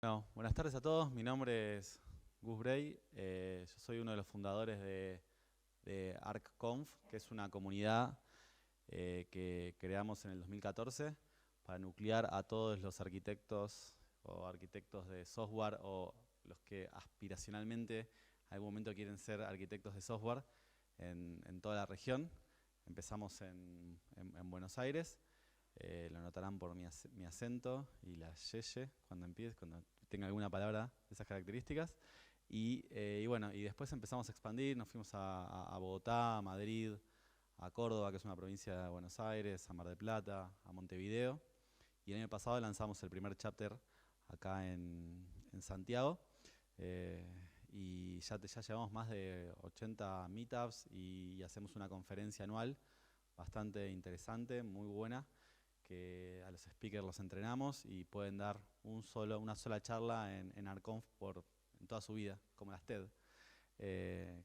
Bueno, buenas tardes a todos, mi nombre es Gus Bray, yo soy uno de los fundadores de ArcConf, que es una comunidad que creamos en el 2014 para nuclear a todos los arquitectos o arquitectos de software o los que aspiracionalmente en algún momento quieren ser arquitectos de software en toda la región. Empezamos en Buenos Aires. Lo notarán por mi acento y la yeye cuando empiece, cuando tenga alguna palabra de esas características. Y bueno, y después empezamos a expandir, nos fuimos a Bogotá, a Madrid, a Córdoba, que es una provincia de Buenos Aires, a Mar del Plata, a Montevideo. Y el año pasado lanzamos el primer chapter acá en Santiago. Eh, y ya llevamos más de 80 meetups y hacemos una conferencia anual bastante interesante, muy buena, que a los speakers los entrenamos y pueden dar una sola charla en ArcConf en toda su vida, como las TED.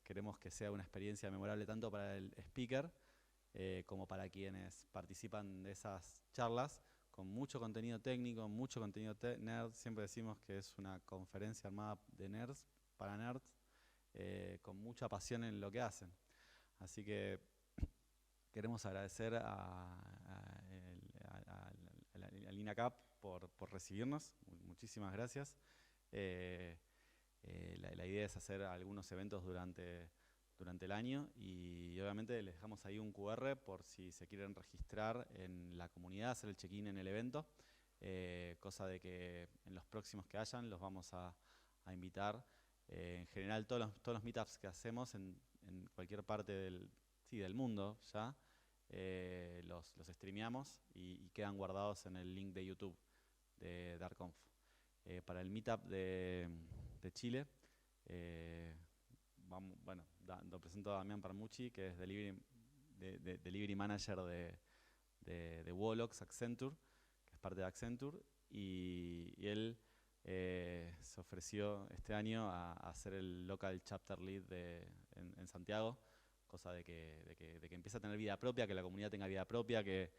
Queremos que sea una experiencia memorable tanto para el speaker como para quienes participan de esas charlas, con mucho contenido técnico, mucho contenido nerd. Siempre decimos que es una conferencia armada de nerds, para nerds, con mucha pasión en lo que hacen. Así que queremos agradecer al INACAP por recibirnos. Muchísimas gracias. La idea es hacer algunos eventos durante el año y obviamente les dejamos ahí un QR por si se quieren registrar en la comunidad, hacer el check-in en el evento, cosa de que en los próximos que hayan los vamos a invitar. En general todos los meetups que hacemos en cualquier parte del mundo ya, los streameamos y quedan guardados en el link de YouTube de ArcConf. Para el meetup de Chile, lo presento a Damián Parmucci, que es Delivery Manager de Wolox Accenture, que es parte de Accenture, y él se ofreció este año a ser el Local Chapter Lead en Santiago, cosa de que empiece a tener vida propia, que la comunidad tenga vida propia, que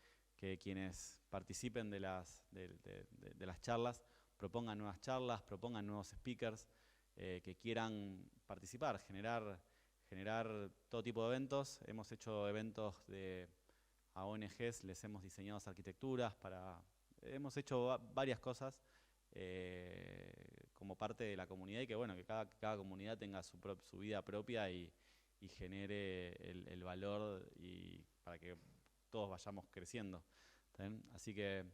quienes participen de las charlas propongan nuevas charlas, propongan nuevos speakers que quieran participar, generar todo tipo de eventos. Hemos hecho eventos a ONGs, les hemos diseñado arquitecturas, hemos hecho varias cosas como parte de la comunidad y que bueno, que cada comunidad tenga su vida propia y genere el valor para que todos vayamos creciendo. ¿Bien? Así que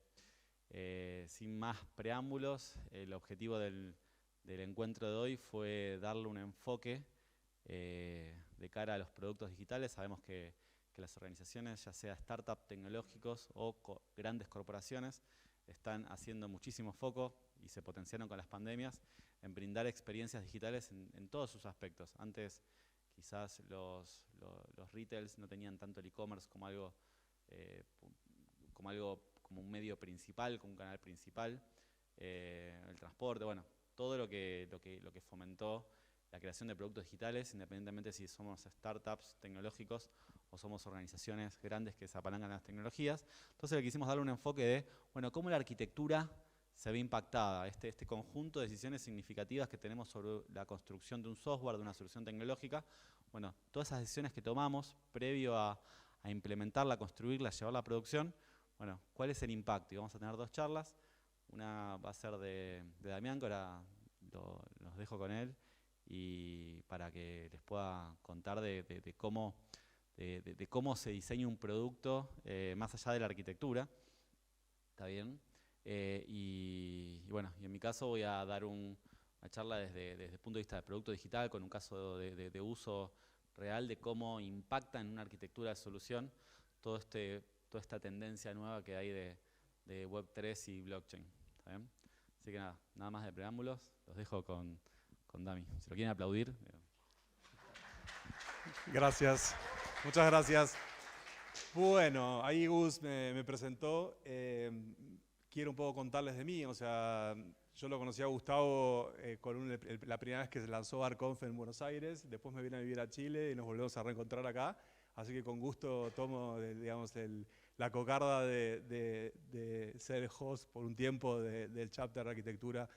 sin más preámbulos, el objetivo del encuentro de hoy fue darle un enfoque de cara a los productos digitales. Sabemos que las organizaciones, ya sea startups tecnológicos o grandes corporaciones, están haciendo muchísimo foco y se potenciaron con las pandemias en brindar experiencias digitales en todos sus aspectos. Antes quizás los retails no tenían tanto el e-commerce como como un medio principal, como un canal principal, el transporte, bueno, todo lo que fomentó la creación de productos digitales, independientemente si somos startups tecnológicos o somos organizaciones grandes que se apalancan a las tecnologías. Entonces le quisimos darle un enfoque de, bueno, cómo la arquitectura se ve impactada, este conjunto de decisiones significativas que tenemos sobre la construcción de un software, de una solución tecnológica. Bueno, todas esas decisiones que tomamos previo a implementarla, construirla, llevarla a producción, bueno, ¿cuál es el impacto? Y vamos a tener dos charlas. Una va a ser de Damián, que ahora los dejo con él, y para que les pueda contar de cómo se diseña un producto más allá de la arquitectura. ¿Está bien? Bueno, y en mi caso voy a dar una charla desde el punto de vista de producto digital, con un caso de uso real de cómo impacta en una arquitectura de solución toda esta tendencia nueva que hay de Web3 y blockchain. ¿Está bien? Así que nada más de preámbulos, los dejo con Dami. Si lo quieren aplaudir. Gracias, muchas gracias. Bueno, ahí Gus me presentó. Quiero un poco contarles de mí. O sea, yo lo conocí a Gustavo la primera vez que se lanzó ArcConf en Buenos Aires. Después me vine a vivir a Chile y nos volvemos a reencontrar acá. Así que con gusto tomo, digamos, la cocarda de ser el host por un tiempo del chapter de arquitectura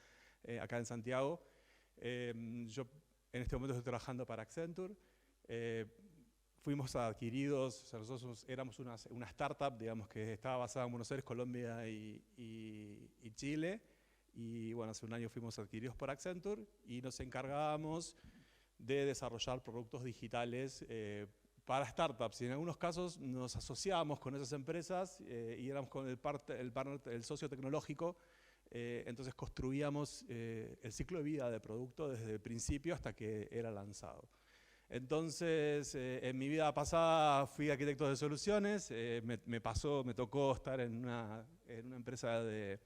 acá en Santiago. Yo en este momento estoy trabajando para Accenture. Fuimos adquiridos, o sea, nosotros éramos una startup, digamos, que estaba basada en Buenos Aires, Colombia y Chile. Y bueno, hace un año fuimos adquiridos por Accenture y nos encargábamos de desarrollar productos digitales para startups. Y en algunos casos nos asociábamos con esas empresas y éramos con el socio tecnológico. Entonces construíamos el ciclo de vida del producto desde el principio hasta que era lanzado. Entonces, en mi vida pasada fui arquitecto de soluciones, me tocó estar en una empresa de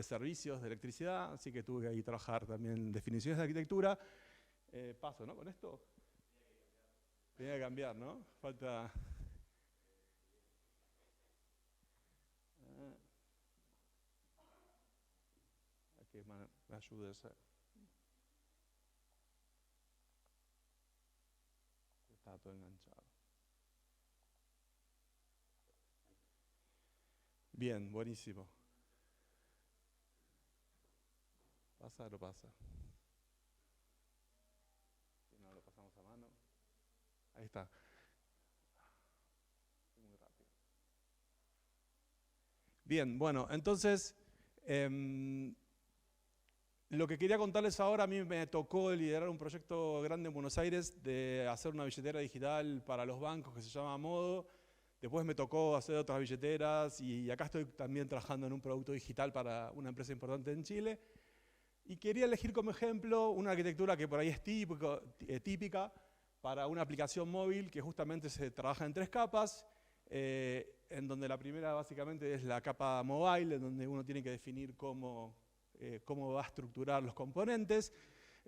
servicios de electricidad, así que tuve que ahí trabajar también en definiciones de arquitectura. Paso, ¿no? Con esto. Tenía que cambiar, ¿no? Falta. A que me ayudes. Está todo enganchado. Bien, buenísimo. ¿Pasa o no pasa? Si no, lo pasamos a mano. Ahí está. Muy rápido. Bien, bueno, entonces, lo que quería contarles ahora, a mí me tocó liderar un proyecto grande en Buenos Aires de hacer una billetera digital para los bancos que se llama Modo. Después me tocó hacer otras billeteras y acá estoy también trabajando en un producto digital para una empresa importante en Chile. Y quería elegir como ejemplo una arquitectura que por ahí es típica para una aplicación móvil que justamente se trabaja en 3 capas, en donde la primera básicamente es la capa mobile, en donde uno tiene que definir cómo va a estructurar los componentes.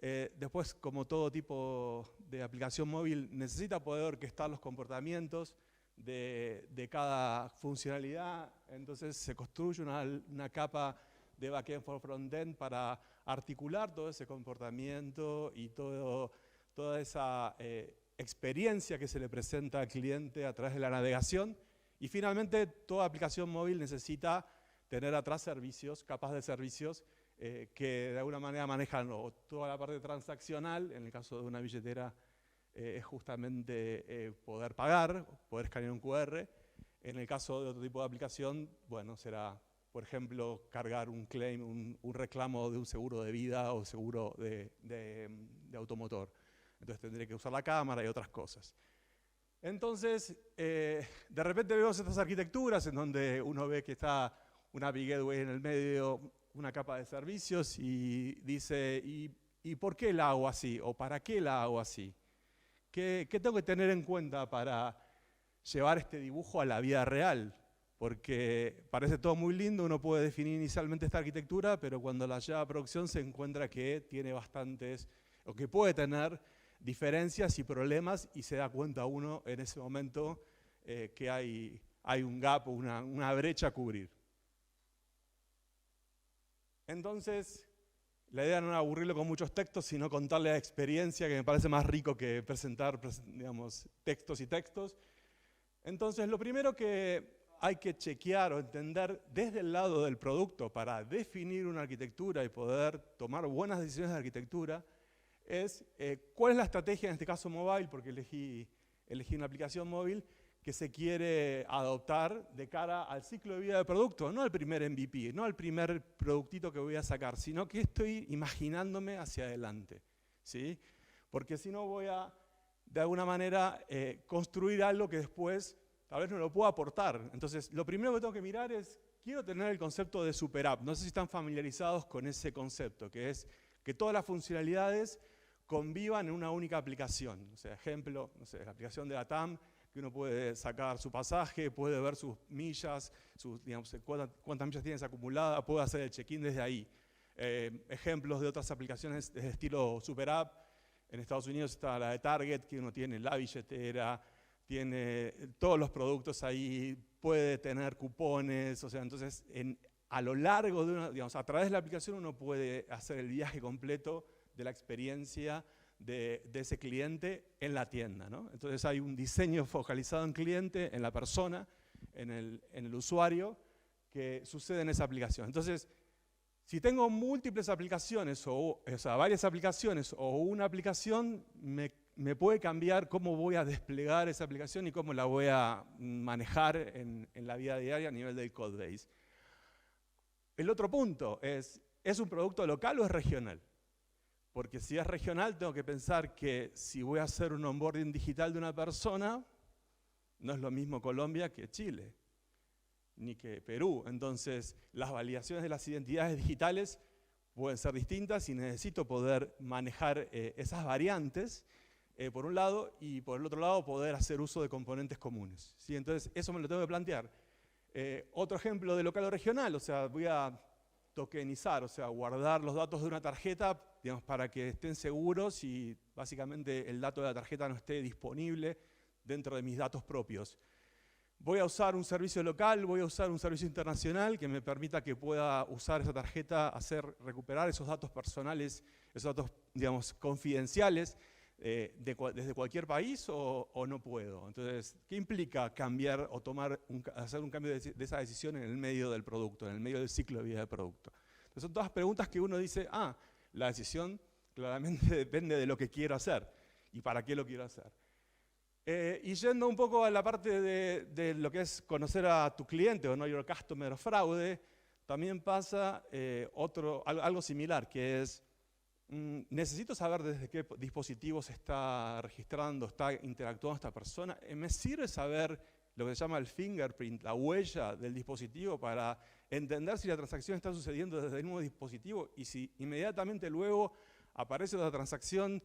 Después, como todo tipo de aplicación móvil, necesita poder orquestar los comportamientos de cada funcionalidad. Entonces se construye una capa de backend for frontend para articular todo ese comportamiento y toda esa experiencia que se le presenta al cliente a través de la navegación. Y finalmente, toda aplicación móvil necesita tener atrás servicios, capas de servicios, que de alguna manera manejan toda la parte transaccional. En el caso de una billetera es justamente poder pagar, poder escanear un QR. En el caso de otro tipo de aplicación, bueno, será, por ejemplo, cargar un claim, un reclamo de un seguro de vida o seguro de automotor. Entonces tendré que usar la cámara y otras cosas. Entonces, de repente vemos estas arquitecturas en donde uno ve que está una big gateway en el medio, una capa de servicios y dice, ¿y por qué la hago así? ¿O para qué la hago así? ¿Qué tengo que tener en cuenta para llevar este dibujo a la vida real? Porque parece todo muy lindo, uno puede definir inicialmente esta arquitectura, pero cuando la lleva a producción se encuentra que tiene bastantes, o que puede tener diferencias y problemas, y se da cuenta uno en ese momento que hay un gap, una brecha a cubrir. Entonces, la idea no es aburrirlo con muchos textos, sino contarle la experiencia, que me parece más rico que presentar, digamos, textos y textos. Entonces, lo primero que hay que chequear o entender desde el lado del producto para definir una arquitectura y poder tomar buenas decisiones de arquitectura es cuál es la estrategia, en este caso mobile, porque elegí una aplicación móvil, que se quiere adoptar de cara al ciclo de vida del producto, no al primer MVP, no al primer productito que voy a sacar, sino que estoy imaginándome hacia adelante, ¿sí? Porque si no voy a, de alguna manera, construir algo que después tal vez no lo pueda aportar. Entonces, lo primero que tengo que mirar es, quiero tener el concepto de super app. No sé si están familiarizados con ese concepto, que es que todas las funcionalidades convivan en una única aplicación. O sea, ejemplo, no sé, la aplicación de la TAM, que uno puede sacar su pasaje, puede ver sus millas, digamos, cuántas millas tienes acumuladas, puede hacer el check-in desde ahí. Ejemplos de otras aplicaciones de estilo super app. En Estados Unidos está la de Target, que uno tiene la billetera, tiene todos los productos ahí, puede tener cupones, o sea, entonces a lo largo de digamos, a través de la aplicación uno puede hacer el viaje completo de la experiencia de ese cliente en la tienda, ¿no? Entonces hay un diseño focalizado en cliente, en la persona, en el usuario, que sucede en esa aplicación. Entonces, Si tengo múltiples aplicaciones, o sea, varias aplicaciones o una aplicación, me puede cambiar cómo voy a desplegar esa aplicación y cómo la voy a manejar en la vida diaria a nivel del codebase. El otro punto ¿es un producto local o es regional? Porque si es regional, tengo que pensar que si voy a hacer un onboarding digital de una persona, no es lo mismo Colombia que Chile, ni que Perú. Entonces, las validaciones de las identidades digitales pueden ser distintas y necesito poder manejar esas variantes, por un lado, y por el otro lado, poder hacer uso de componentes comunes, ¿sí? Entonces, eso me lo tengo que plantear. Otro ejemplo de local o regional, o sea, voy a tokenizar, o sea, guardar los datos de una tarjeta, digamos, para que estén seguros y básicamente el dato de la tarjeta no esté disponible dentro de mis datos propios. Voy a usar un servicio local, voy a usar un servicio internacional que me permita que pueda usar esa tarjeta, recuperar esos datos personales, esos datos, digamos, confidenciales desde cualquier país o no puedo. Entonces, ¿qué implica cambiar o hacer un cambio de esa decisión en el medio del producto, en el medio del ciclo de vida del producto? Entonces, son todas preguntas que uno dice, la decisión claramente depende de lo que quiero hacer y para qué lo quiero hacer. Y yendo un poco a la parte de lo que es conocer a tu cliente o Know Your Customer o fraude, también pasa algo similar, que es, necesito saber desde qué dispositivo se está registrando, está interactuando esta persona. ¿Me sirve saber lo que se llama el fingerprint, la huella del dispositivo, para entender si la transacción está sucediendo desde el mismo dispositivo y si inmediatamente luego aparece otra transacción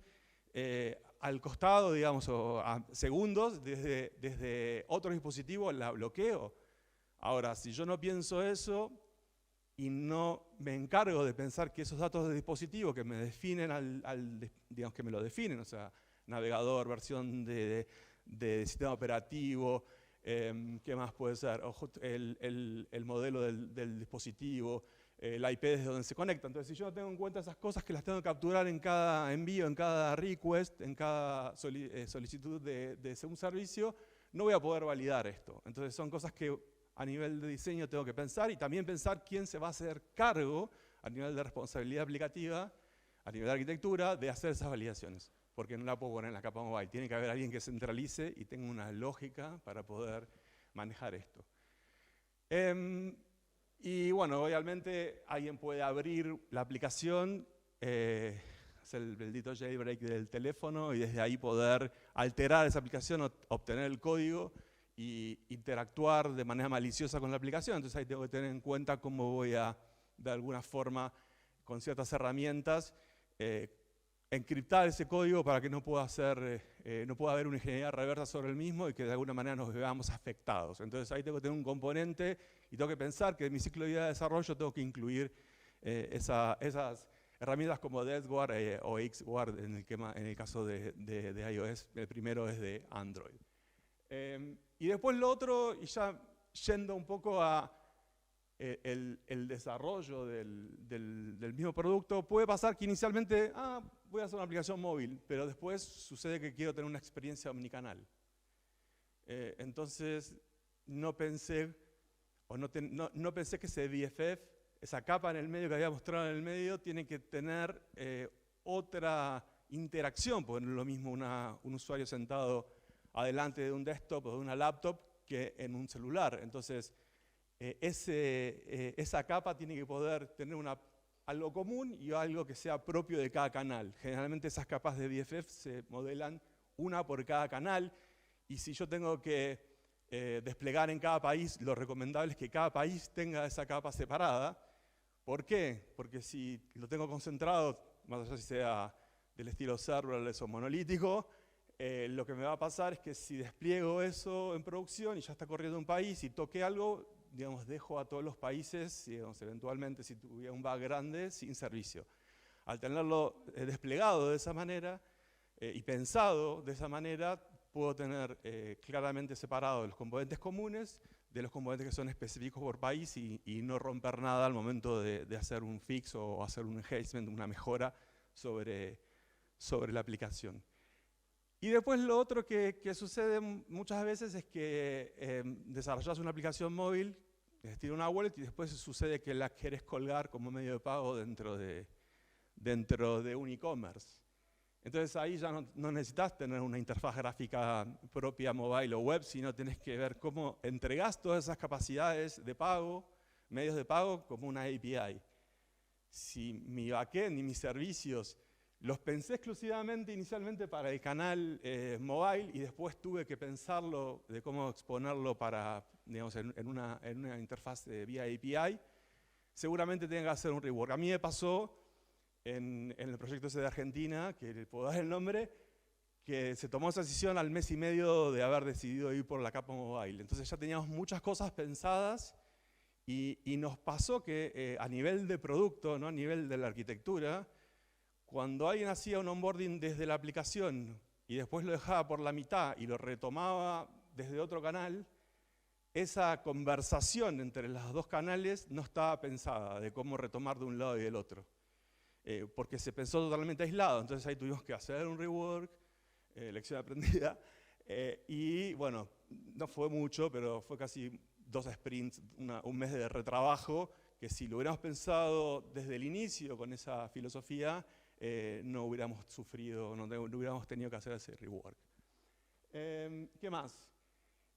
al costado, digamos, o a segundos, desde otro dispositivo la bloqueo? Ahora, si yo no pienso eso y no me encargo de pensar que esos datos de dispositivo que me definen, digamos, que me lo definen, o sea, navegador, versión de sistema operativo, ¿qué más puede ser? El modelo del dispositivo, la IP desde donde se conecta. Entonces, si yo no tengo en cuenta esas cosas que las tengo que capturar en cada envío, en cada request, en cada solicitud de un servicio, no voy a poder validar esto. Entonces, son cosas que a nivel de diseño tengo que pensar y también pensar quién se va a hacer cargo a nivel de responsabilidad aplicativa, a nivel de arquitectura, de hacer esas validaciones. Porque no la puedo poner en la capa mobile. Tiene que haber alguien que centralice y tenga una lógica para poder manejar esto. Y bueno, obviamente alguien puede abrir la aplicación, hacer el bendito jailbreak del teléfono y desde ahí poder alterar esa aplicación, obtener el código y interactuar de manera maliciosa con la aplicación. Entonces ahí tengo que tener en cuenta cómo voy a, de alguna forma, con ciertas herramientas, encriptar ese código para que no pueda haber una ingeniería reversa sobre el mismo y que de alguna manera nos veamos afectados. Entonces ahí tengo que tener un componente y tengo que pensar que en mi ciclo de vida de desarrollo tengo que incluir esas herramientas como DeadGuard o XGuard en el caso de iOS. El primero es de Android. Y después lo otro, y ya yendo un poco a el desarrollo del mismo producto, puede pasar que inicialmente, voy a hacer una aplicación móvil, pero después sucede que quiero tener una experiencia omnicanal. Entonces no pensé que ese BFF, esa capa en el medio que había mostrado en el medio, tiene que tener otra interacción, porque no es lo mismo un usuario sentado adelante de un desktop o de una laptop que en un celular. Entonces, esa capa tiene que poder tener algo común y algo que sea propio de cada canal. Generalmente esas capas de BFF se modelan una por cada canal, y si yo tengo que desplegar en cada país, lo recomendable es que cada país tenga esa capa separada. ¿Por qué? Porque si lo tengo concentrado, más allá si sea del estilo serverless o monolítico, lo que me va a pasar es que si despliego eso en producción y ya está corriendo un país y toqué algo, digamos, dejo a todos los países, digamos, eventualmente si tuviera un bug grande, sin servicio. Al tenerlo desplegado de esa manera y pensado de esa manera, puedo tener claramente separados los componentes comunes de los componentes que son específicos por país y no romper nada al momento de hacer un fix o hacer un enhancement, una mejora sobre la aplicación. Y después lo otro que sucede muchas veces es que desarrollas una aplicación móvil tiene una wallet y después sucede que la querés colgar como medio de pago dentro de un e-commerce. Entonces ahí ya no necesitas tener una interfaz gráfica propia mobile o web, sino tenés que ver cómo entregás todas esas capacidades de pago, medios de pago, como una API. Si mi backend y mis servicios los pensé exclusivamente inicialmente para el canal mobile y después tuve que pensarlo de cómo exponerlo para, digamos, en una interfaz vía API, seguramente tenga que hacer un rework. A mí me pasó en el proyecto ese de Argentina, que le puedo dar el nombre, que se tomó esa decisión al mes y medio de haber decidido ir por la capa mobile. Entonces ya teníamos muchas cosas pensadas y nos pasó que a nivel de producto, ¿no? A nivel de la arquitectura, cuando alguien hacía un onboarding desde la aplicación y después lo dejaba por la mitad y lo retomaba desde otro canal, esa conversación entre los dos canales no estaba pensada de cómo retomar de un lado y del otro. Porque se pensó totalmente aislado, entonces ahí tuvimos que hacer un rework, lección aprendida, y bueno, no fue mucho, pero fue casi 2 sprints, un mes de retrabajo, que si lo hubiéramos pensado desde el inicio con esa filosofía, no hubiéramos sufrido, no hubiéramos tenido que hacer ese rework. ¿Qué más?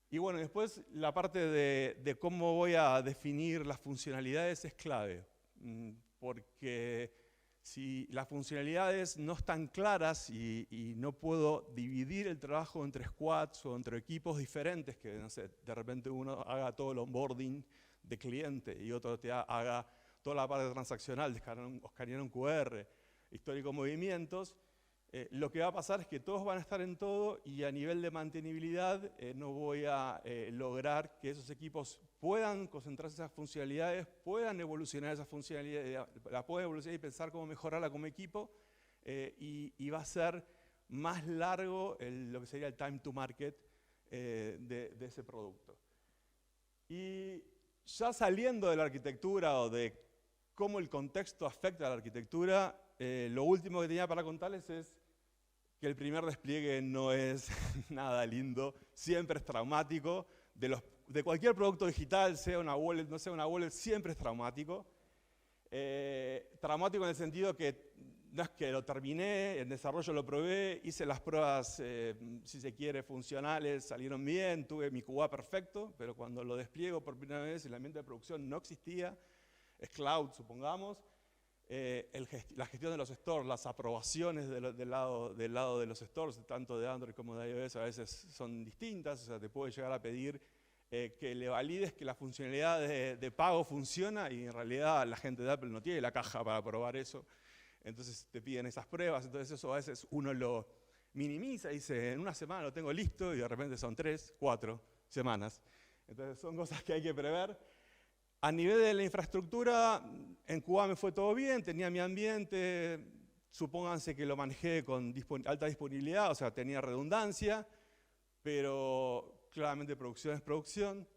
Y bueno, después la parte de cómo voy a definir las funcionalidades es clave, porque si las funcionalidades no están claras y no puedo dividir el trabajo entre squads o entre equipos diferentes, que no sé, de repente uno haga todo el onboarding de cliente y otro te haga toda la parte transaccional, escanear un QR, histórico movimientos, lo que va a pasar es que todos van a estar en todo y a nivel de mantenibilidad no voy a lograr que esos equipos puedan concentrarse en esas funcionalidades, puedan evolucionar esas funcionalidades, la puedan evolucionar y pensar cómo mejorarla como equipo y va a ser más largo lo que sería el time to market de ese producto. Y ya saliendo de la arquitectura o de cómo el contexto afecta a la arquitectura, lo último que tenía para contarles es que el primer despliegue no es nada lindo, siempre es traumático. De cualquier producto digital, sea una wallet, no sea una wallet, siempre es traumático. Traumático en el sentido que no es que lo terminé, en desarrollo lo probé, hice las pruebas, si se quiere, funcionales, salieron bien, tuve mi QA perfecto, pero cuando lo despliego por primera vez, el ambiente de producción no existía, es cloud, supongamos. La gestión de los stores, las aprobaciones del lado de los stores, tanto de Android como de iOS, a veces son distintas, o sea, te puede llegar a pedir que le valides que la funcionalidad de pago funciona y en realidad la gente de Apple no tiene la caja para probar eso, entonces te piden esas pruebas, entonces eso a veces uno lo minimiza y dice, en una semana lo tengo listo y de repente son 3, 4 semanas. Entonces son cosas que hay que prever. A nivel de la infraestructura, en Cuba me fue todo bien, tenía mi ambiente, supónganse que lo manejé con alta disponibilidad, o sea, tenía redundancia, pero claramente producción es producción.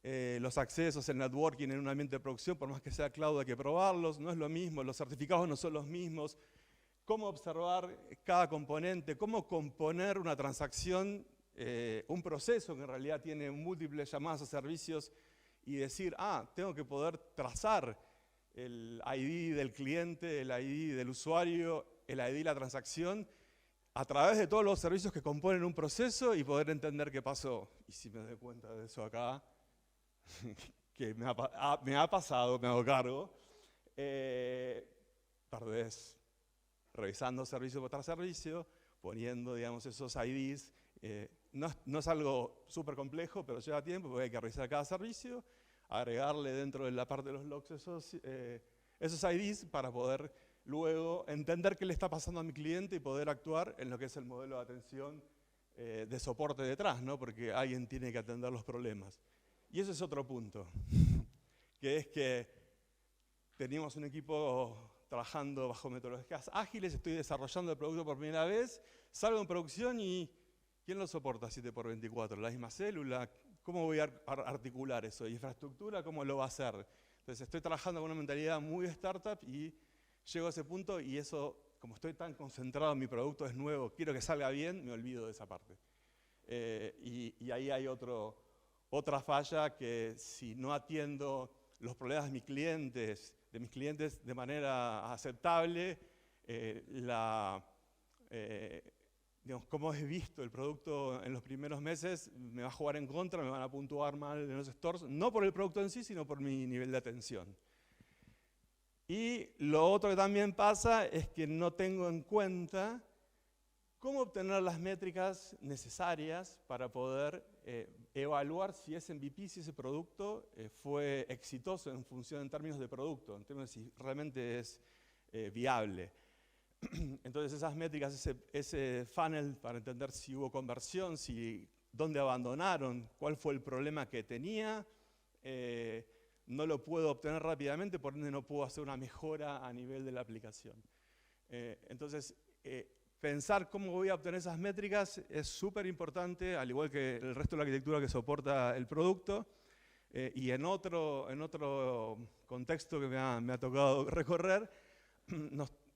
Los accesos, el networking en un ambiente de producción, por más que sea cloud, hay que probarlos, no es lo mismo, los certificados no son los mismos. Cómo observar cada componente, cómo componer una transacción, un proceso que en realidad tiene múltiples llamadas a servicios, y decir, tengo que poder trazar el ID del cliente, el ID del usuario, el ID de la transacción, a través de todos los servicios que componen un proceso y poder entender qué pasó. Y si me doy cuenta de eso acá, que me ha pasado, me hago cargo, perdés revisando servicio tras servicio, poniendo, digamos, esos IDs. No es algo súper complejo, pero lleva tiempo porque hay que revisar cada servicio, agregarle dentro de la parte de los logs esos IDs para poder luego entender qué le está pasando a mi cliente y poder actuar en lo que es el modelo de atención de soporte detrás, ¿no? Porque alguien tiene que atender los problemas. Y ese es otro punto, que es que teníamos un equipo trabajando bajo metodologías ágiles, estoy desarrollando el producto por primera vez, salgo en producción y ¿quién lo soporta 7×24? ¿La misma célula? ¿Cómo voy a articular eso? ¿Y infraestructura cómo lo va a hacer? Entonces estoy trabajando con una mentalidad muy startup y llego a ese punto y eso, como estoy tan concentrado en mi producto, es nuevo, quiero que salga bien, me olvido de esa parte. Y ahí hay otro Otra falla que si no atiendo los problemas de mis clientes de manera aceptable, digamos, cómo he visto el producto en los primeros meses me va a jugar en contra, me van a puntuar mal en los stores, no por el producto en sí, sino por mi nivel de atención. Y lo otro que también pasa es que no tengo en cuenta cómo obtener las métricas necesarias para poder evaluar si ese MVP, si ese producto fue exitoso en función en términos de producto, en términos de si realmente es viable. Entonces esas métricas, ese funnel para entender si hubo conversión, dónde abandonaron, cuál fue el problema que tenía, no lo puedo obtener rápidamente, por ende no puedo hacer una mejora a nivel de la aplicación. Entonces, pensar cómo voy a obtener esas métricas es súper importante, al igual que el resto de la arquitectura que soporta el producto. Y en otro contexto que me ha tocado recorrer,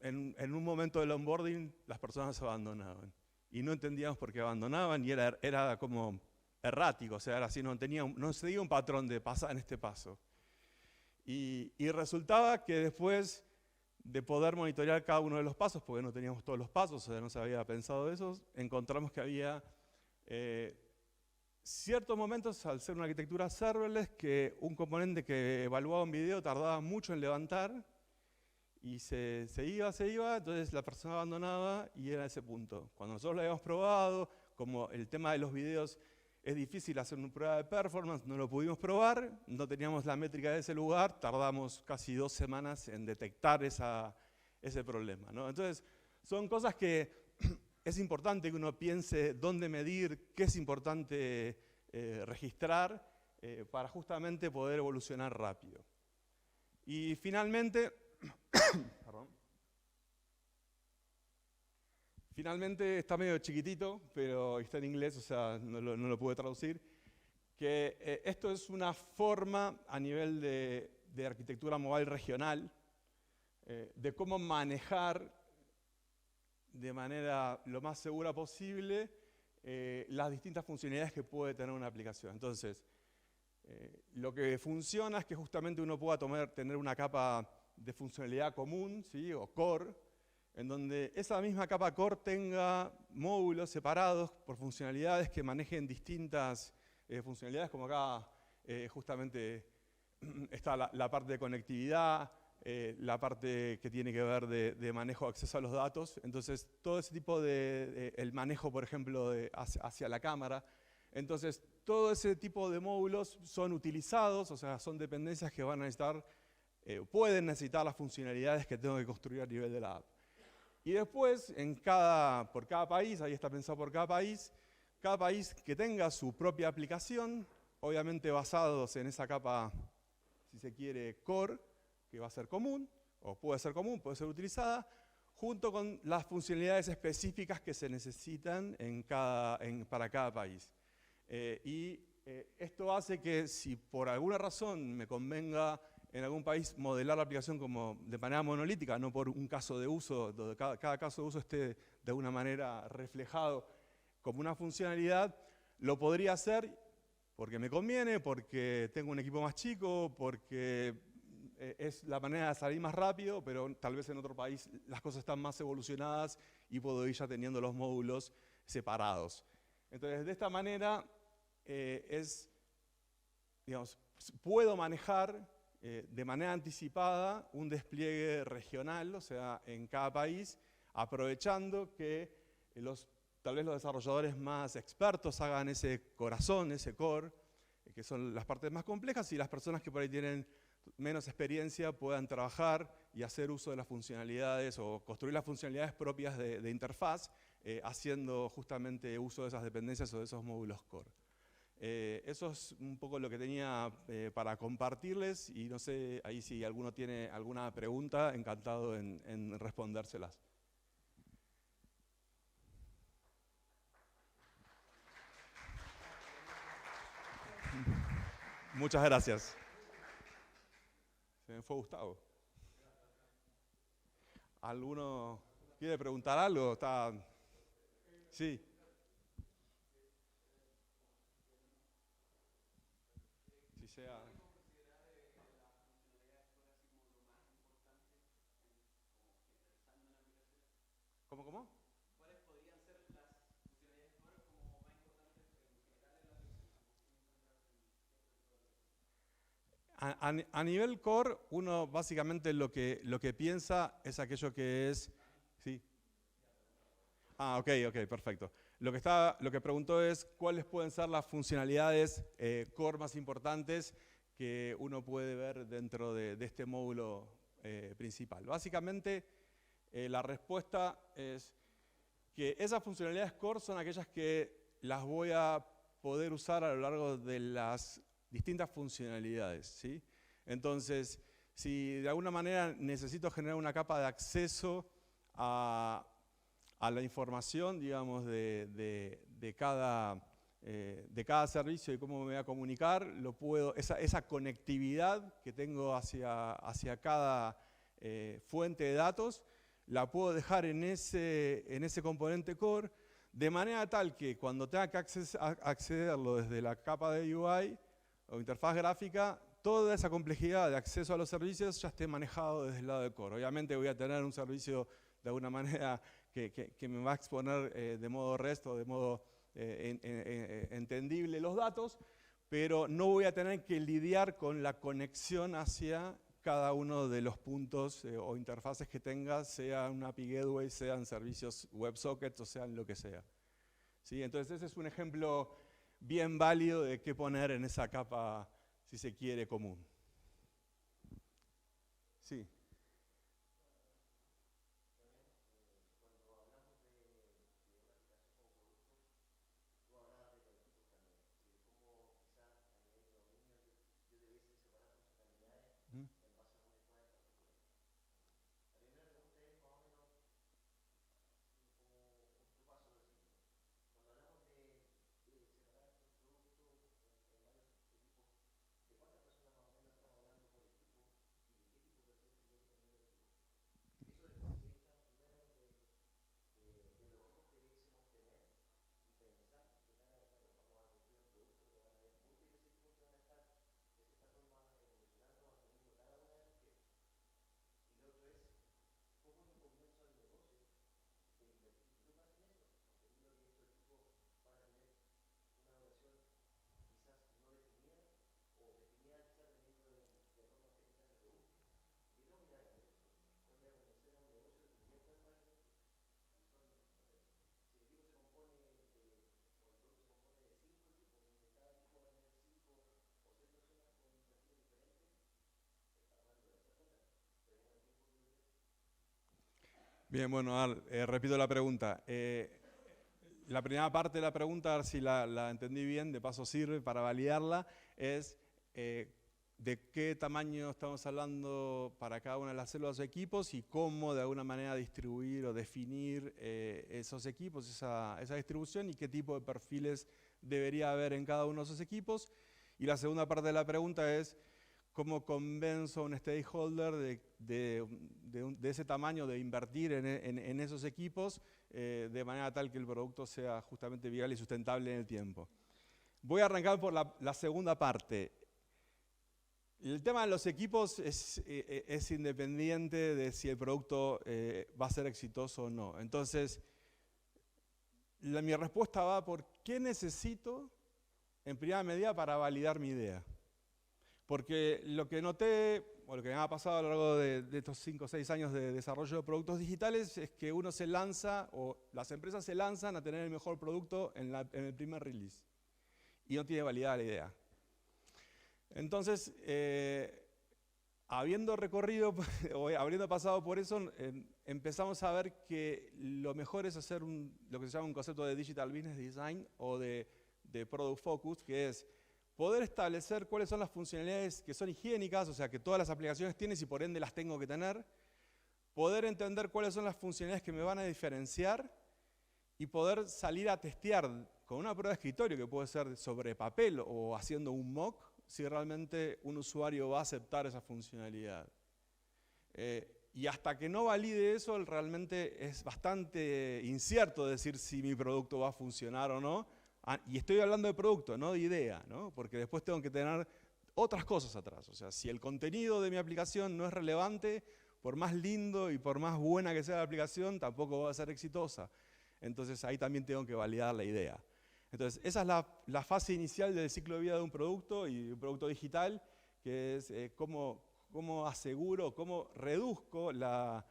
en un momento del onboarding las personas abandonaban. Y no entendíamos por qué abandonaban y era como errático, o sea, era así, no seguía un patrón de pasar en este paso. Y resultaba que después de poder monitorear cada uno de los pasos, porque no teníamos todos los pasos, o sea, no se había pensado eso, encontramos que había ciertos momentos, al ser una arquitectura serverless, que un componente que evaluaba un video tardaba mucho en levantar y se iba, entonces la persona abandonaba y era ese punto. Cuando nosotros lo habíamos probado, como el tema de los videos es difícil hacer una prueba de performance, no lo pudimos probar, no teníamos la métrica de ese lugar, tardamos casi 2 semanas en detectar ese problema, ¿no? Entonces, son cosas que es importante que uno piense dónde medir, qué es importante registrar para justamente poder evolucionar rápido. Y finalmente, finalmente está medio chiquitito, pero está en inglés, o sea, no lo pude traducir, que esto es una forma a nivel de arquitectura mobile regional, de cómo manejar de manera lo más segura posible las distintas funcionalidades que puede tener una aplicación. Entonces, lo que funciona es que justamente uno pueda tener una capa de funcionalidad común, ¿sí? O core, en donde esa misma capa core tenga módulos separados por funcionalidades que manejen distintas funcionalidades, como acá justamente está la parte de conectividad, la parte que tiene que ver de manejo de acceso a los datos. Entonces, todo ese tipo el manejo, por ejemplo, hacia la cámara. Entonces, todo ese tipo de módulos son utilizados, o sea, son dependencias que van a necesitar, pueden necesitar las funcionalidades que tengo que construir a nivel de la app. Y después, por cada país, ahí está pensado por cada país que tenga su propia aplicación, obviamente basados en esa capa, si se quiere, core, que va a ser común, o puede ser utilizada, junto con las funcionalidades específicas que se necesitan para cada país. Esto hace que si por alguna razón me convenga en algún país modelar la aplicación como de manera monolítica, no por un caso de uso, donde cada caso de uso esté de alguna manera reflejado como una funcionalidad, lo podría hacer porque me conviene, porque tengo un equipo más chico, porque es la manera de salir más rápido, pero tal vez en otro país las cosas están más evolucionadas y puedo ir ya teniendo los módulos separados. Entonces, de esta manera, digamos, puedo manejar de manera anticipada un despliegue regional, o sea, en cada país, aprovechando que tal vez los desarrolladores más expertos hagan ese corazón, ese core, que son las partes más complejas, y las personas que por ahí tienen menos experiencia puedan trabajar y hacer uso de las funcionalidades o construir las funcionalidades propias de interfaz, haciendo justamente uso de esas dependencias o de esos módulos core. Eso es un poco lo que tenía para compartirles, y no sé, ahí si alguno tiene alguna pregunta, encantado en respondérselas. Muchas gracias. Se me fue Gustavo. ¿Alguno quiere preguntar algo? Sí. A nivel core, uno básicamente lo que piensa es aquello que es... ¿Sí? Ok, perfecto. Lo que preguntó es cuáles pueden ser las funcionalidades core más importantes que uno puede ver dentro de este módulo principal. Básicamente, la respuesta es que esas funcionalidades core son aquellas que las voy a poder usar a lo largo de las distintas funcionalidades, ¿sí? Entonces, si de alguna manera necesito generar una capa de acceso a la información, digamos, de cada servicio y cómo me voy a comunicar, esa conectividad que tengo hacia cada fuente de datos, la puedo dejar en ese componente core, de manera tal que cuando tenga que accederlo desde la capa de UI o interfaz gráfica, toda esa complejidad de acceso a los servicios ya esté manejado desde el lado del core. Obviamente voy a tener un servicio de alguna manera que me va a exponer de modo REST o de modo entendible los datos, pero no voy a tener que lidiar con la conexión hacia cada uno de los puntos o interfaces que tenga, sea una API Gateway, sean servicios WebSockets o sean lo que sea. ¿Sí? Entonces ese es un ejemplo bien válido de qué poner en esa capa, si se quiere, común. Sí. Bien, bueno, repito la pregunta. La primera parte de la pregunta, a ver si la entendí bien, de paso sirve para validarla, es de qué tamaño estamos hablando para cada una de las células o equipos y cómo de alguna manera distribuir o definir esos equipos, esa distribución y qué tipo de perfiles debería haber en cada uno de esos equipos. Y la segunda parte de la pregunta es cómo convenzo a un stakeholder de ese tamaño de invertir en esos equipos de manera tal que el producto sea justamente viable y sustentable en el tiempo. Voy a arrancar por la segunda parte. El tema de los equipos es independiente de si el producto va a ser exitoso o no. Entonces, mi respuesta va por qué necesito en primera medida para validar mi idea. Porque lo que noté, o lo que me ha pasado a lo largo de estos 5 o 6 años de desarrollo de productos digitales, es que uno se lanza, o las empresas se lanzan a tener el mejor producto en el primer release. Y no tiene validada la idea. Entonces, habiendo recorrido, o habiendo pasado por eso, empezamos a ver que lo mejor es hacer lo que se llama un concepto de Digital Business Design o de Product Focus, que es poder establecer cuáles son las funcionalidades que son higiénicas, o sea, que todas las aplicaciones tienen y por ende las tengo que tener, poder entender cuáles son las funcionalidades que me van a diferenciar y poder salir a testear con una prueba de escritorio que puede ser sobre papel o haciendo un mock, si realmente un usuario va a aceptar esa funcionalidad. Y hasta que no valide eso, realmente es bastante incierto decir si mi producto va a funcionar o no. Y estoy hablando de producto, no de idea, ¿no? Porque después tengo que tener otras cosas atrás. O sea, si el contenido de mi aplicación no es relevante, por más lindo y por más buena que sea la aplicación, tampoco va a ser exitosa. Entonces ahí también tengo que validar la idea. Entonces esa es la fase inicial del ciclo de vida de un producto y un producto digital que es cómo aseguro, cómo reduzco la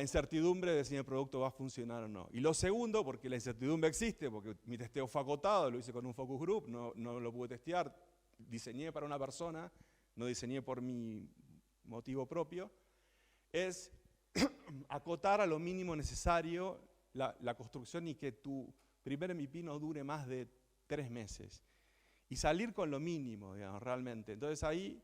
incertidumbre de si el producto va a funcionar o no. Y lo segundo, porque la incertidumbre existe, porque mi testeo fue acotado, lo hice con un focus group, no lo pude testear, diseñé para una persona, no diseñé por mi motivo propio, es acotar a lo mínimo necesario la construcción y que tu primer MVP no dure más de 3 meses. Y salir con lo mínimo, digamos, realmente. Entonces ahí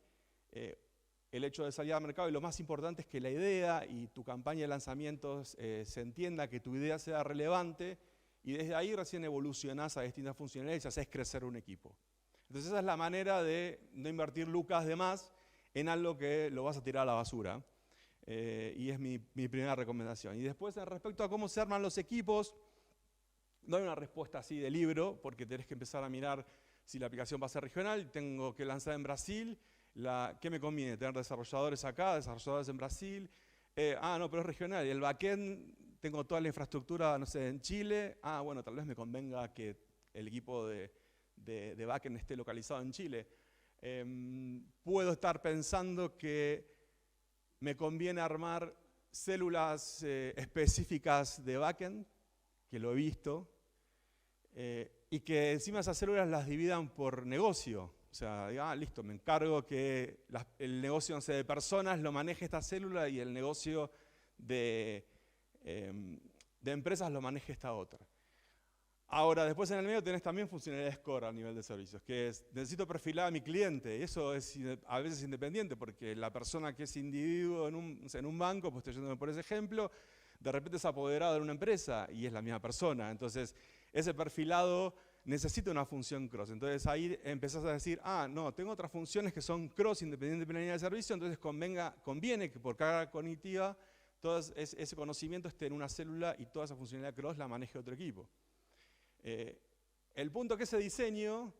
el hecho de salir al mercado, y lo más importante es que la idea y tu campaña de lanzamientos se entienda, que tu idea sea relevante, y desde ahí recién evolucionás a distintas funcionalidades y haces crecer un equipo. Entonces esa es la manera de no invertir lucas de más en algo que lo vas a tirar a la basura. Y es mi primera recomendación. Y después, respecto a cómo se arman los equipos, no hay una respuesta así de libro, porque tenés que empezar a mirar si la aplicación va a ser regional, tengo que lanzar en Brasil, ¿qué me conviene? ¿Tener desarrolladores acá, desarrolladores en Brasil? No, pero es regional. Y el backend, tengo toda la infraestructura, no sé, en Chile. Bueno, tal vez me convenga que el equipo de backend esté localizado en Chile. Puedo estar pensando que me conviene armar células específicas de backend, que lo he visto, y que encima esas células las dividan por negocio. O sea, diga, listo, me encargo que el negocio, no sé, de personas lo maneje esta célula y el negocio de empresas lo maneje esta otra. Ahora, después en el medio tenés también funcionalidades core a nivel de servicios, que es, necesito perfilar a mi cliente, y eso es a veces independiente, porque la persona que es individuo en un banco, pues estoy yéndome por ese ejemplo, de repente es apoderado de una empresa y es la misma persona. Entonces, ese perfilado necesita una función cross. Entonces ahí empezás a decir, no, tengo otras funciones que son cross independiente de la línea de servicio, entonces conviene que por carga cognitiva todo ese conocimiento esté en una célula y toda esa funcionalidad cross la maneje otro equipo. El punto que ese diseño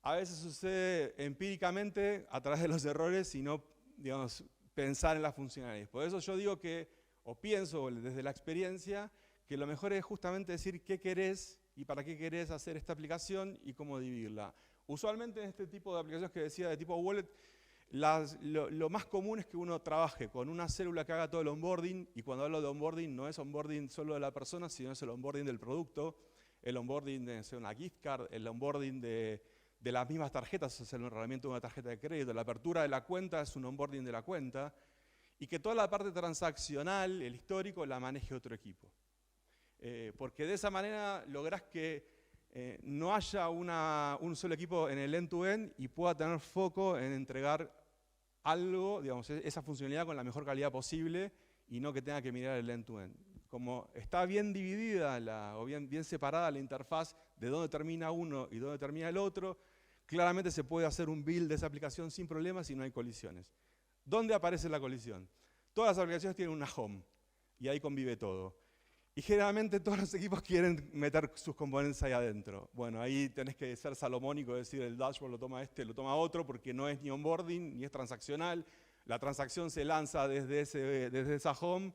a veces sucede empíricamente a través de los errores y no, digamos, pensar en las funcionalidades. Por eso yo digo que, o pienso desde la experiencia, que lo mejor es justamente decir qué querés y para qué querés hacer esta aplicación y cómo dividirla. Usualmente en este tipo de aplicaciones que decía de tipo wallet, lo más común es que uno trabaje con una célula que haga todo el onboarding, y cuando hablo de onboarding no es onboarding solo de la persona, sino es el onboarding del producto, el onboarding de una gift card, el onboarding de las mismas tarjetas, es el enrolamiento de una tarjeta de crédito, la apertura de la cuenta es un onboarding de la cuenta, y que toda la parte transaccional, el histórico, la maneje otro equipo. Porque de esa manera lográs que no haya un solo equipo en el end-to-end y pueda tener foco en entregar algo, digamos, esa funcionalidad con la mejor calidad posible y no que tenga que mirar el end-to-end. Como está bien dividida o bien separada la interfaz de dónde termina uno y dónde termina el otro, claramente se puede hacer un build de esa aplicación sin problemas y no hay colisiones. ¿Dónde aparece la colisión? Todas las aplicaciones tienen una home y ahí convive todo. Y generalmente todos los equipos quieren meter sus componentes ahí adentro. Bueno, ahí tenés que ser salomónico, decir el dashboard lo toma este, lo toma otro, porque no es ni onboarding ni es transaccional. La transacción se lanza desde esa home,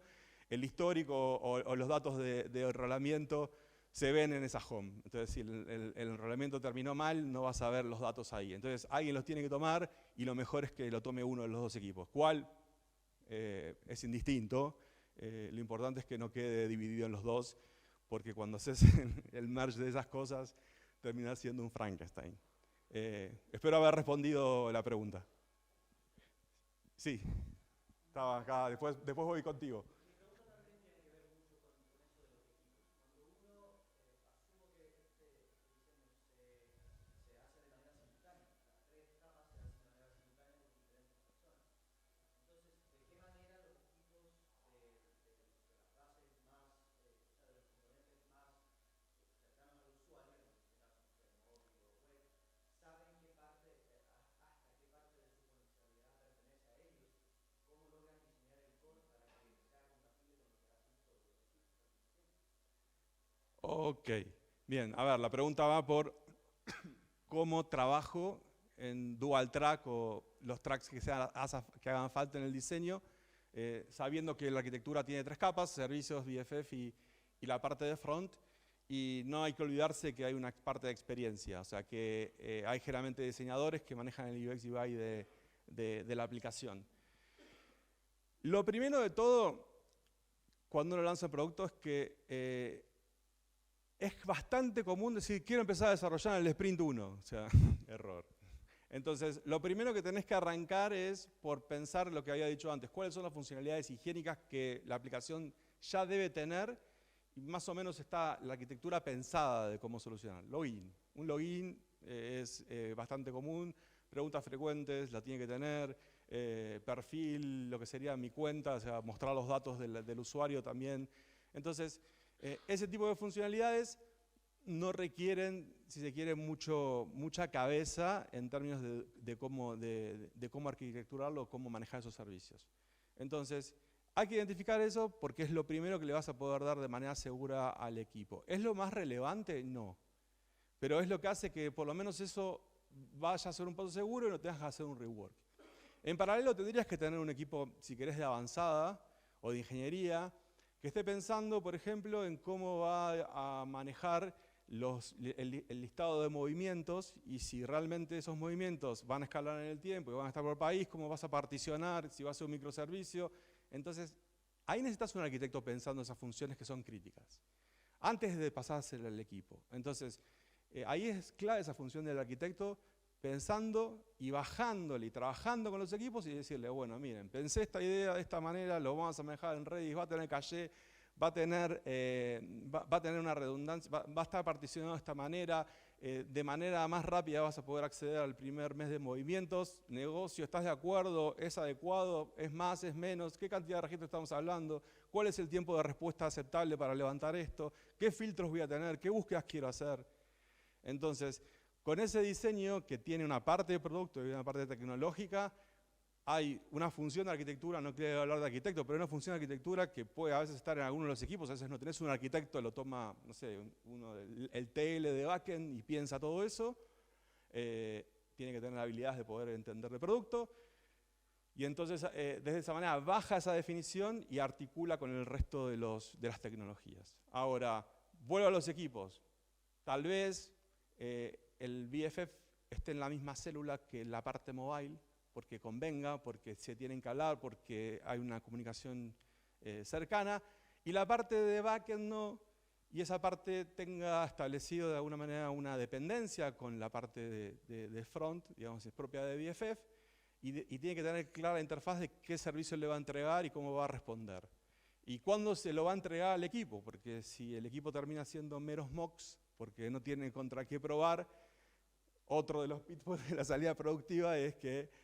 el histórico o los datos de enrolamiento se ven en esa home. Entonces, si el enrolamiento terminó mal, no vas a ver los datos ahí. Entonces, alguien los tiene que tomar y lo mejor es que lo tome uno de los dos equipos. ¿Cuál? Es indistinto. Lo importante es que no quede dividido en los dos, porque cuando haces el merge de esas cosas, termina siendo un Frankenstein. Espero haber respondido la pregunta. Sí, estaba acá, después voy contigo. Ok, bien, a ver, la pregunta va por cómo trabajo en dual track o los tracks que hagan falta en el diseño, sabiendo que la arquitectura tiene 3 capas, servicios, BFF y la parte de front, y no hay que olvidarse que hay una parte de experiencia, o sea que hay generalmente diseñadores que manejan el UX UI de la aplicación. Lo primero de todo, cuando uno lanza un producto, es que es bastante común decir, quiero empezar a desarrollar en el sprint 1. O sea, error. Entonces, lo primero que tenés que arrancar es por pensar lo que había dicho antes. ¿Cuáles son las funcionalidades higiénicas que la aplicación ya debe tener? Y más o menos está la arquitectura pensada de cómo solucionar. Login. Un login es bastante común. Preguntas frecuentes, la tiene que tener. Perfil, lo que sería mi cuenta, o sea, mostrar los datos del usuario también. Entonces, ese tipo de funcionalidades no requieren, si se quiere, mucha cabeza en términos de cómo arquitecturarlo, cómo manejar esos servicios. Entonces, hay que identificar eso porque es lo primero que le vas a poder dar de manera segura al equipo. ¿Es lo más relevante? No. Pero es lo que hace que por lo menos eso vaya a ser un paso seguro y no tengas que hacer un rework. En paralelo tendrías que tener un equipo, si querés, de avanzada o de ingeniería, que esté pensando, por ejemplo, en cómo va a manejar el listado de movimientos y si realmente esos movimientos van a escalar en el tiempo y van a estar por país, cómo vas a particionar, si va a ser un microservicio. Entonces, ahí necesitas un arquitecto pensando en esas funciones que son críticas, antes de pasársela al equipo. Entonces, ahí es clave esa función del arquitecto, pensando y bajándole y trabajando con los equipos y decirle, bueno, miren, pensé esta idea de esta manera, lo vamos a manejar en Redis, va a tener caché, va a tener una redundancia, va a estar particionado de esta manera, de manera más rápida vas a poder acceder al primer mes de movimientos, negocio, ¿estás de acuerdo? ¿Es adecuado? ¿Es más? ¿Es menos? ¿Qué cantidad de registros estamos hablando? ¿Cuál es el tiempo de respuesta aceptable para levantar esto? ¿Qué filtros voy a tener? ¿Qué búsquedas quiero hacer? Entonces, con ese diseño que tiene una parte de producto y una parte tecnológica, hay una función de arquitectura, no quiero hablar de arquitecto, pero una función de arquitectura que puede a veces estar en alguno de los equipos, a veces no tenés un arquitecto, lo toma, no sé, el TL de backend y piensa todo eso, tiene que tener habilidades de poder entender de producto, y entonces desde esa manera baja esa definición y articula con el resto de las tecnologías. Ahora, vuelvo a los equipos. Tal vez el BFF esté en la misma célula que la parte mobile, porque convenga, porque se tienen que hablar, porque hay una comunicación cercana, y la parte de backend no, y esa parte tenga establecido de alguna manera una dependencia con la parte de front, digamos, es propia de BFF, y tiene que tener clara la interfaz de qué servicio le va a entregar y cómo va a responder. Y cuándo se lo va a entregar al equipo, porque si el equipo termina siendo meros mocks, porque no tiene contra qué probar, otro de los pitfalls de la salida productiva es que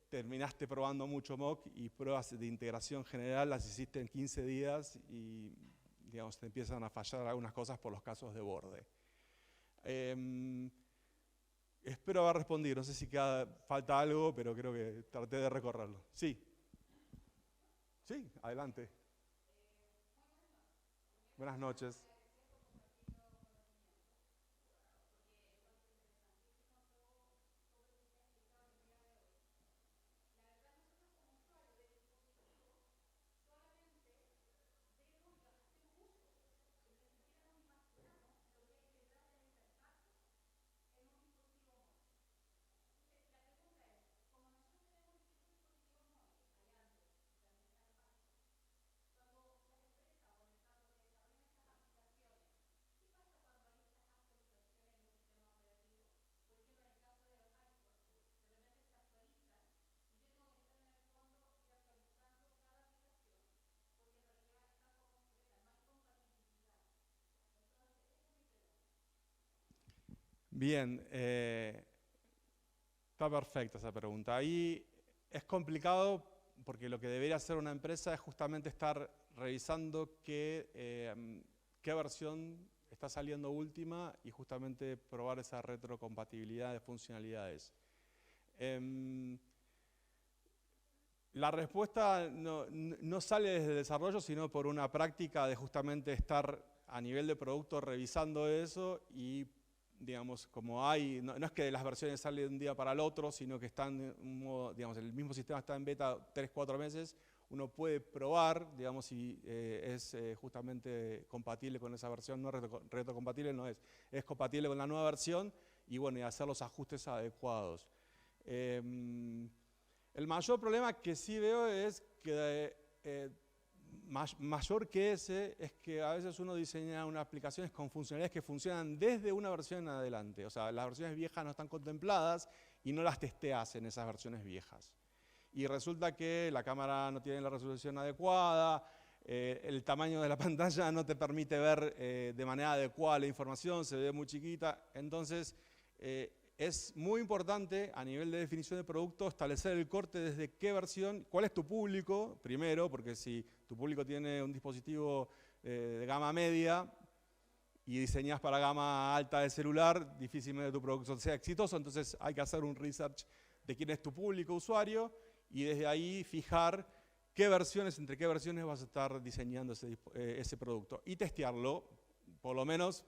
terminaste probando mucho mock y pruebas de integración general las hiciste en 15 días y digamos, te empiezan a fallar algunas cosas por los casos de borde. Espero haber respondido, no sé si falta algo, pero creo que traté de recorrerlo. Sí. Sí, adelante. Buenas noches. Bien, está perfecta esa pregunta. Ahí es complicado porque lo que debería hacer una empresa es justamente estar revisando qué versión está saliendo última y justamente probar esa retrocompatibilidad de funcionalidades. La respuesta no sale desde el desarrollo, sino por una práctica de justamente estar a nivel de producto revisando eso y digamos, como hay, no es que las versiones salen de un día para el otro, sino que están en un modo, digamos, el mismo sistema está en beta 3-4 meses, uno puede probar, digamos, si es justamente compatible con esa versión, no retrocompatible, no es compatible con la nueva versión y bueno, y hacer los ajustes adecuados. El mayor problema que sí veo es que mayor que ese es que a veces uno diseña unas aplicaciones con funcionalidades que funcionan desde una versión en adelante. O sea, las versiones viejas no están contempladas y no las testeas en esas versiones viejas. Y resulta que la cámara no tiene la resolución adecuada, el tamaño de la pantalla no te permite ver de manera adecuada la información, se ve muy chiquita. Entonces, es muy importante a nivel de definición de producto establecer el corte desde qué versión, cuál es tu público, primero, porque si tu público tiene un dispositivo de gama media y diseñas para gama alta de celular, difícilmente tu producto sea exitoso, entonces hay que hacer un research de quién es tu público usuario y desde ahí fijar entre qué versiones vas a estar diseñando ese producto y testearlo, por lo menos,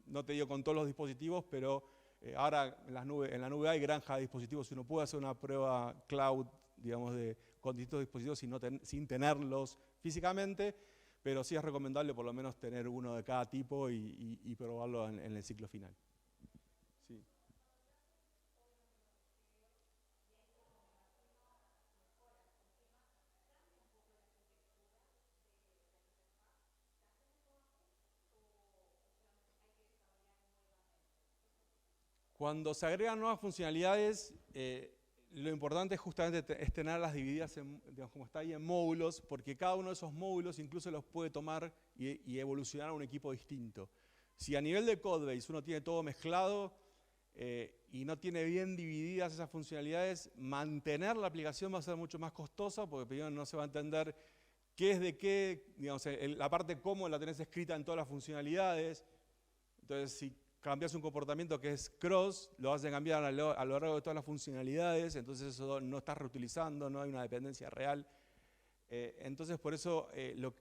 no te digo con todos los dispositivos, pero ahora en la nube hay granja de dispositivos, uno puede hacer una prueba cloud, digamos, con distintos dispositivos sin tenerlos físicamente, pero sí es recomendable por lo menos tener uno de cada tipo y probarlo en el ciclo final. Sí. Cuando se agregan nuevas funcionalidades, lo importante justamente es tenerlas divididas, digamos, como está ahí, en módulos, porque cada uno de esos módulos incluso los puede tomar y evolucionar a un equipo distinto. Si a nivel de codebase uno tiene todo mezclado y no tiene bien divididas esas funcionalidades, mantener la aplicación va a ser mucho más costosa, porque primero no se va a entender qué es de qué, digamos, la parte cómo la tenés escrita en todas las funcionalidades. Entonces, si cambias un comportamiento que es cross, lo vas a cambiar a lo largo de todas las funcionalidades, entonces eso no estás reutilizando, no hay una dependencia real. Entonces, por eso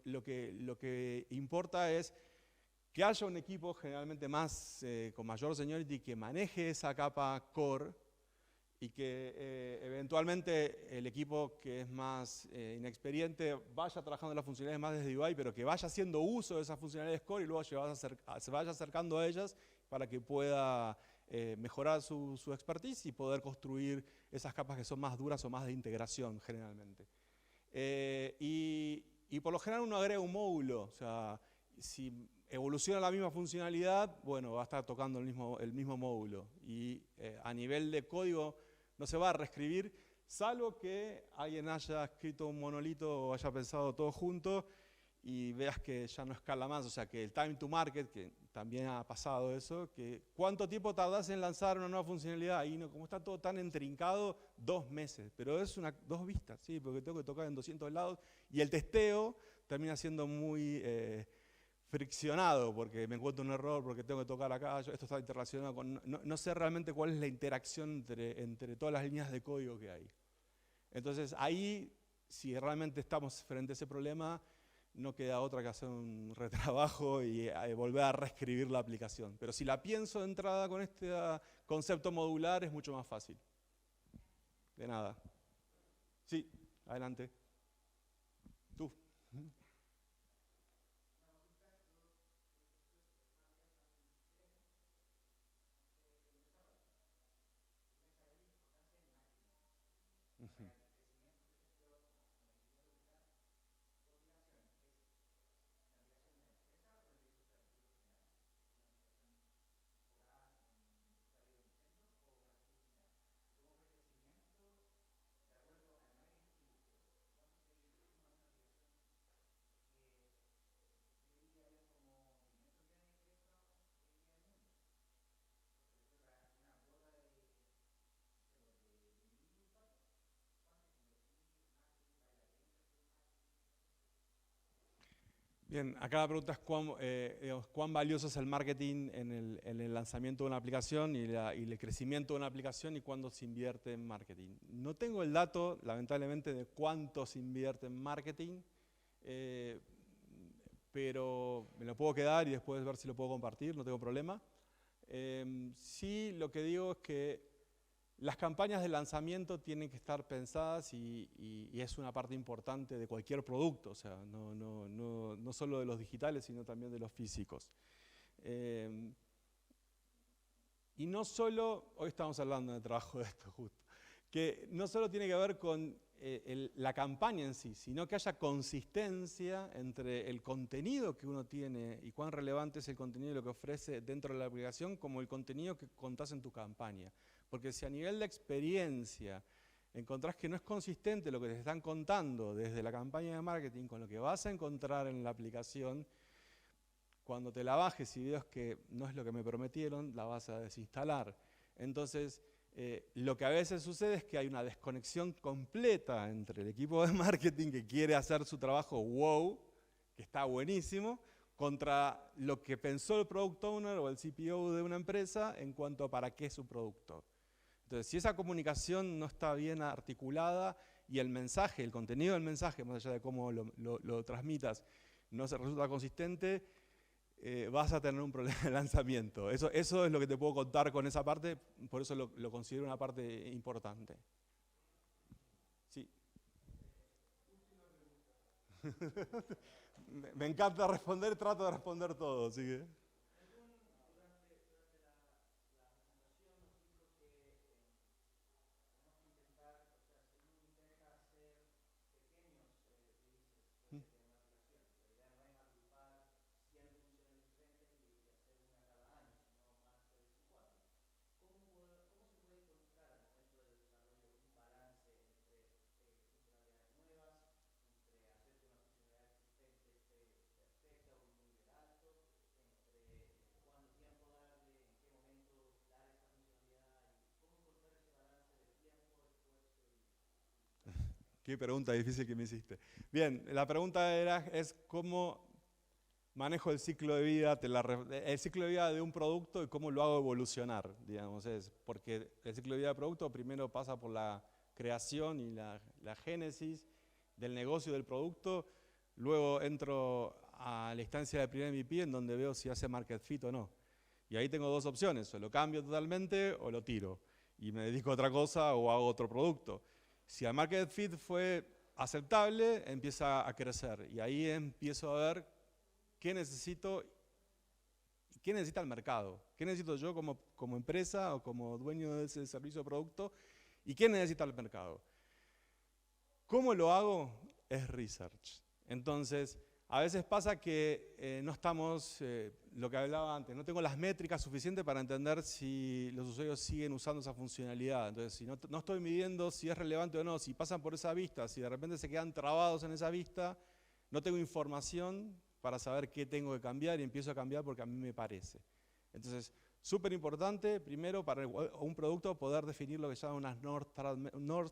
lo que importa es que haya un equipo generalmente con mayor seniority que maneje esa capa core y que eventualmente el equipo que es más inexperiente vaya trabajando las funcionalidades más desde UI, pero que vaya haciendo uso de esas funcionalidades core y luego se vaya acercando a ellas para que pueda mejorar su expertise y poder construir esas capas que son más duras o más de integración generalmente. Y por lo general uno agrega un módulo, o sea, si evoluciona la misma funcionalidad, bueno, va a estar tocando el mismo módulo. Y a nivel de código no se va a reescribir, salvo que alguien haya escrito un monolito o haya pensado todo junto y veas que ya no escala más, o sea que el time to market, que también ha pasado eso, que cuánto tiempo tardás en lanzar una nueva funcionalidad, y no, como está todo tan intrincado, 2 meses, pero es 2 vistas, ¿sí? Porque tengo que tocar en 200 lados, y el testeo termina siendo muy friccionado, porque me encuentro un error, porque tengo que tocar acá, esto está interrelacionado con... No sé realmente cuál es la interacción entre todas las líneas de código que hay. Entonces ahí, si realmente estamos frente a ese problema, no queda otra que hacer un retrabajo y volver a reescribir la aplicación. Pero si la pienso de entrada con este concepto modular, es mucho más fácil. De nada. Sí, adelante. Tú. Bien, acá la pregunta es cuán valioso es el marketing en el lanzamiento de una aplicación y el crecimiento de una aplicación y cuándo se invierte en marketing. No tengo el dato, lamentablemente, de cuánto se invierte en marketing, pero me lo puedo quedar y después ver si lo puedo compartir, no tengo problema. Sí, lo que digo es que las campañas de lanzamiento tienen que estar pensadas y es una parte importante de cualquier producto, o sea, no solo de los digitales, sino también de los físicos. Y no solo, hoy estamos hablando de trabajo de esto justo, que no solo tiene que ver con la campaña en sí, sino que haya consistencia entre el contenido que uno tiene y cuán relevante es el contenido de lo que ofrece dentro de la aplicación como el contenido que contás en tu campaña. Porque si a nivel de experiencia encontrás que no es consistente lo que te están contando desde la campaña de marketing con lo que vas a encontrar en la aplicación, cuando te la bajes y veas que no es lo que me prometieron, la vas a desinstalar. Entonces, lo que a veces sucede es que hay una desconexión completa entre el equipo de marketing que quiere hacer su trabajo wow, que está buenísimo, contra lo que pensó el product owner o el CPO de una empresa en cuanto a para qué es su producto. Entonces, si esa comunicación no está bien articulada y el mensaje, el contenido del mensaje, más allá de cómo lo transmitas, no se resulta consistente, vas a tener un problema de lanzamiento. Eso es lo que te puedo contar con esa parte, por eso lo considero una parte importante. Sí. Me encanta responder, trato de responder todo, así que... Qué pregunta difícil que me hiciste. Bien, la pregunta es cómo manejo el ciclo de vida, el ciclo de vida de un producto y cómo lo hago evolucionar, digamos. Porque el ciclo de vida del producto primero pasa por la creación y la génesis del negocio del producto, luego entro a la instancia del primer MVP en donde veo si hace market fit o no. Y ahí tengo dos opciones, o lo cambio totalmente o lo tiro y me dedico a otra cosa o hago otro producto. Si el market fit fue aceptable, empieza a crecer y ahí empiezo a ver qué necesito y qué necesita el mercado. ¿Qué necesito yo como empresa o como dueño de ese servicio o producto? ¿Y qué necesita el mercado? ¿Cómo lo hago? Es research. Entonces, a veces pasa que no estamos, lo que hablaba antes, no tengo las métricas suficientes para entender si los usuarios siguen usando esa funcionalidad. Entonces, si no estoy midiendo si es relevante o no, si pasan por esa vista, si de repente se quedan trabados en esa vista, no tengo información para saber qué tengo que cambiar y empiezo a cambiar porque a mí me parece. Entonces, súper importante, primero, para un producto poder definir lo que se llama una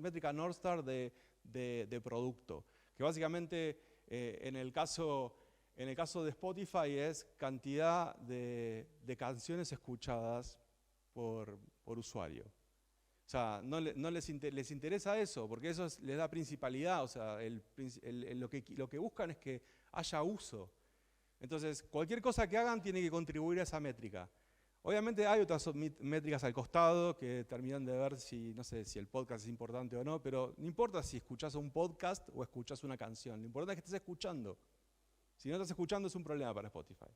métrica North Star de producto, que básicamente en el caso de Spotify es cantidad de canciones escuchadas por usuario. O sea, no les interesa eso, porque eso les da principalidad, o sea, lo que buscan es que haya uso. Entonces, cualquier cosa que hagan tiene que contribuir a esa métrica. Obviamente hay otras métricas al costado que terminan de ver si, no sé, si el podcast es importante o no, pero no importa si escuchás un podcast o escuchás una canción, lo importante es que estés escuchando. Si no estás escuchando es un problema para Spotify.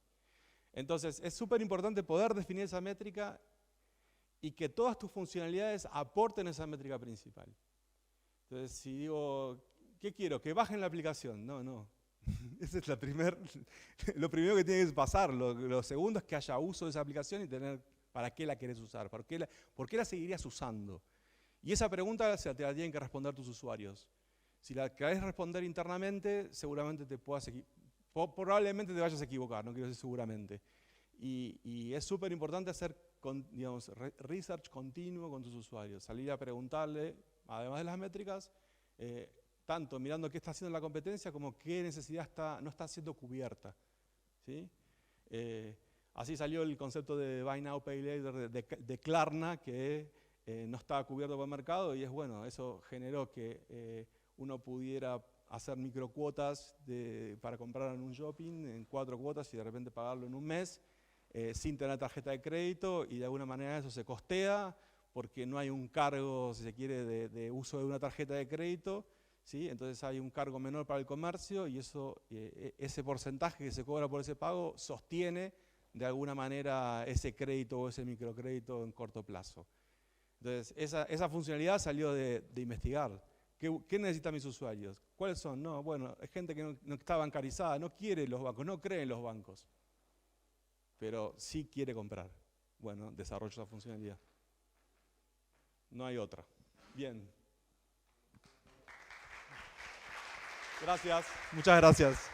Entonces, es súper importante poder definir esa métrica y que todas tus funcionalidades aporten esa métrica principal. Entonces, si digo, ¿qué quiero? Que bajen la aplicación. No. Ese es lo primero que tiene que pasar. Lo segundo es que haya uso de esa aplicación y tener para qué la querés usar, por qué la seguirías usando. Y esa pregunta se te la tienen que responder tus usuarios. Si la querés responder internamente, seguramente probablemente te vayas a equivocar, no quiero decir seguramente. Y es súper importante hacer research continuo con tus usuarios, salir a preguntarle, además de las métricas, tanto mirando qué está haciendo la competencia como qué necesidad no está siendo cubierta. ¿Sí? Así salió el concepto de Buy Now, Pay Later de Klarna, que no estaba cubierto por el mercado y eso generó que uno pudiera hacer microcuotas para comprar en un shopping en 4 cuotas y de repente pagarlo en un mes sin tener tarjeta de crédito y de alguna manera eso se costea porque no hay un cargo, si se quiere, de uso de una tarjeta de crédito. ¿Sí? Entonces hay un cargo menor para el comercio y ese porcentaje que se cobra por ese pago sostiene de alguna manera ese crédito o ese microcrédito en corto plazo. Entonces, esa funcionalidad salió de investigar. ¿Qué necesitan mis usuarios? ¿Cuáles son? No, bueno, es gente que no está bancarizada, no quiere los bancos, no cree en los bancos, pero sí quiere comprar. Bueno, desarrollo esa funcionalidad. No hay otra. Bien. Gracias. Muchas gracias.